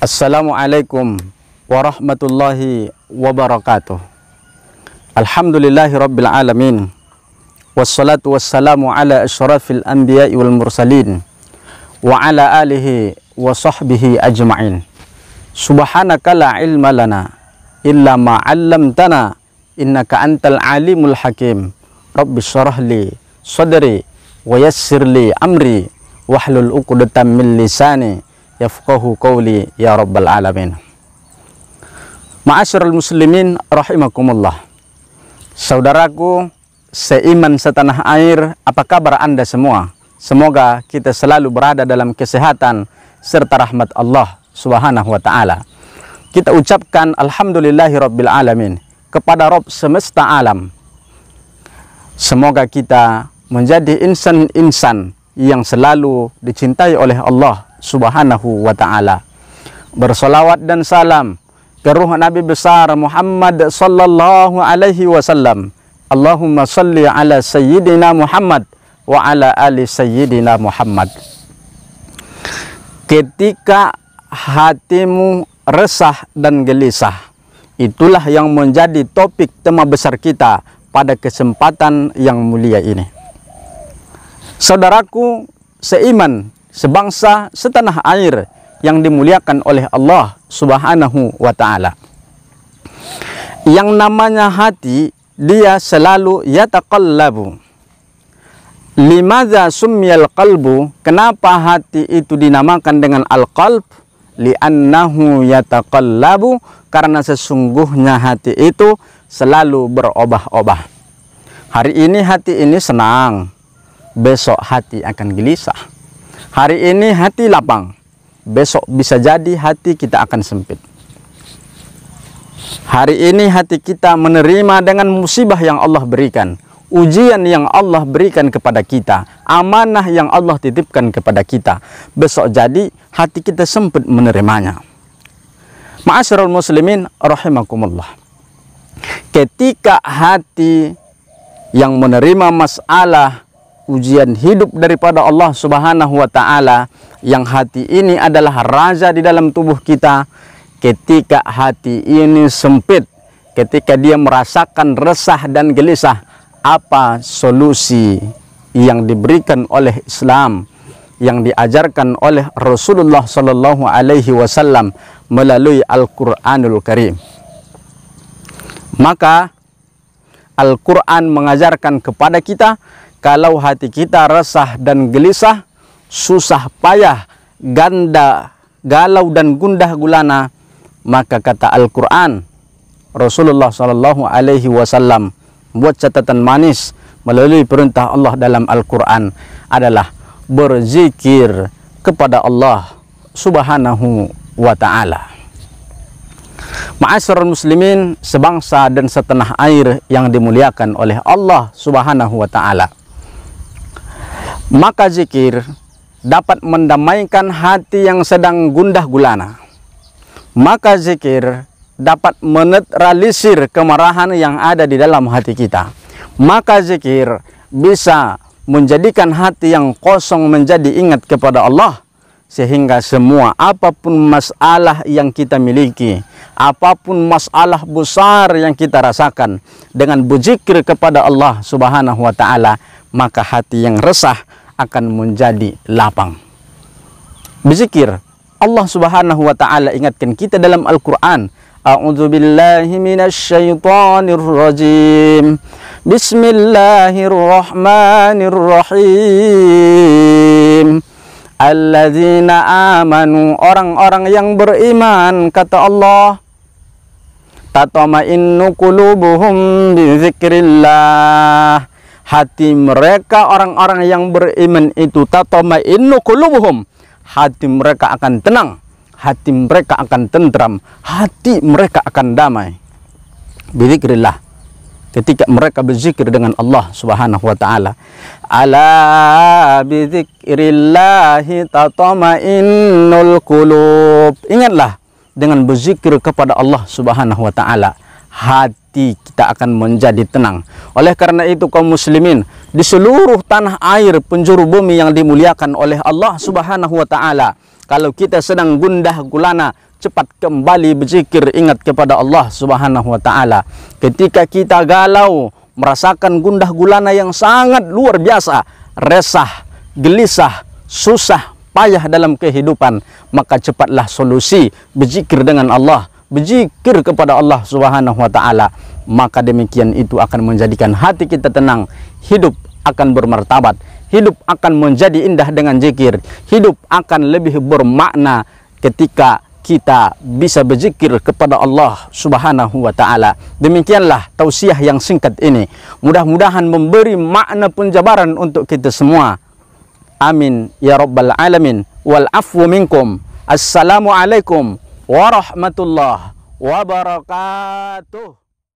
Assalamualaikum warahmatullahi wabarakatuh. Alhamdulillahi rabbil alamin. Wassalatu wassalamu ala asyrafil anbiya'i wal mursalin wa ala alihi wa sahbihi ajma'in. Subhanaka la ilma lana illa ma 'allamtana innaka antal alimul hakim. Rabbi syrah li sadri wa yassir li amri wahlul 'uqdatam min lisani yafqahu qawli ya rabbal alamin. Ma'asyiral muslimin rahimakumullah. Saudaraku seiman setanah air, apa kabar Anda semua? Semoga kita selalu berada dalam kesehatan serta rahmat Allah Subhanahu wa taala. Kita ucapkan alhamdulillahi rabbil alamin kepada Rabb semesta alam. Semoga kita menjadi insan-insan yang selalu dicintai oleh Allah Subhanahu wa ta'ala. Bersolawat dan salam ke ruh Nabi besar Muhammad sallallahu alaihi wasallam. Allahumma salli ala sayyidina Muhammad wa ala ali sayyidina Muhammad. Ketika hatimu resah dan gelisah, itulah yang menjadi topik tema besar kita pada kesempatan yang mulia ini. Saudaraku seiman, sebangsa, setanah air yang dimuliakan oleh Allah Subhanahu wa ta'ala. Yang namanya hati, dia selalu yataqallabu. Limadza summiyal qalbu? Kenapa hati itu dinamakan dengan al-qalb? Li'annahu yataqallabu, karena sesungguhnya hati itu selalu berubah-ubah. Hari ini hati ini senang, besok hati akan gelisah. Hari ini hati lapang, besok bisa jadi hati kita akan sempit. Hari ini hati kita menerima dengan musibah yang Allah berikan, ujian yang Allah berikan kepada kita, amanah yang Allah titipkan kepada kita. Besok jadi hati kita sempit menerimanya. Ma'asyiral muslimin rahimakumullah. Ketika hati yang menerima masalah ujian hidup daripada Allah Subhanahu wa ta'ala, yang hati ini adalah raja di dalam tubuh kita, ketika hati ini sempit, ketika dia merasakan resah dan gelisah, apa solusi yang diberikan oleh Islam, yang diajarkan oleh Rasulullah Sallallahu Alaihi Wasallam melalui Al-Quranul Karim? Maka Al-Quran mengajarkan kepada kita, kalau hati kita resah dan gelisah, susah payah, ganda, galau dan gundah gulana, maka kata Al-Quran, Rasulullah Sallallahu Alaihi Wasallam buat catatan manis melalui perintah Allah dalam Al-Quran adalah berzikir kepada Allah Subhanahu wa ta'ala. Ma'asyiral muslimin, sebangsa dan setanah air yang dimuliakan oleh Allah Subhanahu wa ta'ala. Maka zikir dapat mendamaikan hati yang sedang gundah gulana. Maka zikir dapat menetralisir kemarahan yang ada di dalam hati kita. Maka zikir bisa menjadikan hati yang kosong menjadi ingat kepada Allah, sehingga semua apapun masalah yang kita miliki, apapun masalah besar yang kita rasakan, dengan berzikir kepada Allah Subhanahu wa ta'ala, maka hati yang resah akan menjadi lapang. Berzikir, Allah Subhanahu wa ta'ala ingatkan kita dalam Al-Quran, A'udzubillahi minasyaitonir rajim. Bismillahirrahmanirrahim. Alladzina amanu, orang-orang yang beriman, kata Allah, tatma'innu qulubuhum bizikrillah. Hati mereka, orang-orang yang beriman itu, tatma'innu qulubuhum, hati mereka akan tenang, hati mereka akan tentram, hati mereka akan damai. Bizikrillah, ketika mereka berzikir dengan Allah Subhanahu wa ta'ala. Ala bizikrillahi tatma'innul qulub. Ingatlah, dengan berzikir kepada Allah Subhanahu wa ta'ala, hati kita akan menjadi tenang. Oleh karena itu kaum muslimin di seluruh tanah air penjuru bumi yang dimuliakan oleh Allah Subhanahu wa ta'ala, kalau kita sedang gundah gulana, cepat kembali berzikir, ingat kepada Allah Subhanahu wa taala. Ketika kita galau, merasakan gundah gulana yang sangat luar biasa, resah, gelisah, susah, payah dalam kehidupan, maka cepatlah solusi berzikir dengan Allah, berzikir kepada Allah Subhanahu wa taala. Maka demikian itu akan menjadikan hati kita tenang, hidup akan bermartabat, hidup akan menjadi indah dengan zikir, hidup akan lebih bermakna ketika kita bisa berzikir kepada Allah Subhanahu wa taala. Demikianlah tausiah yang singkat ini. Mudah-mudahan memberi makna penjabaran untuk kita semua. Amin ya rabbal alamin. Wal afwu minkum. Assalamualaikum warahmatullahi wabarakatuh.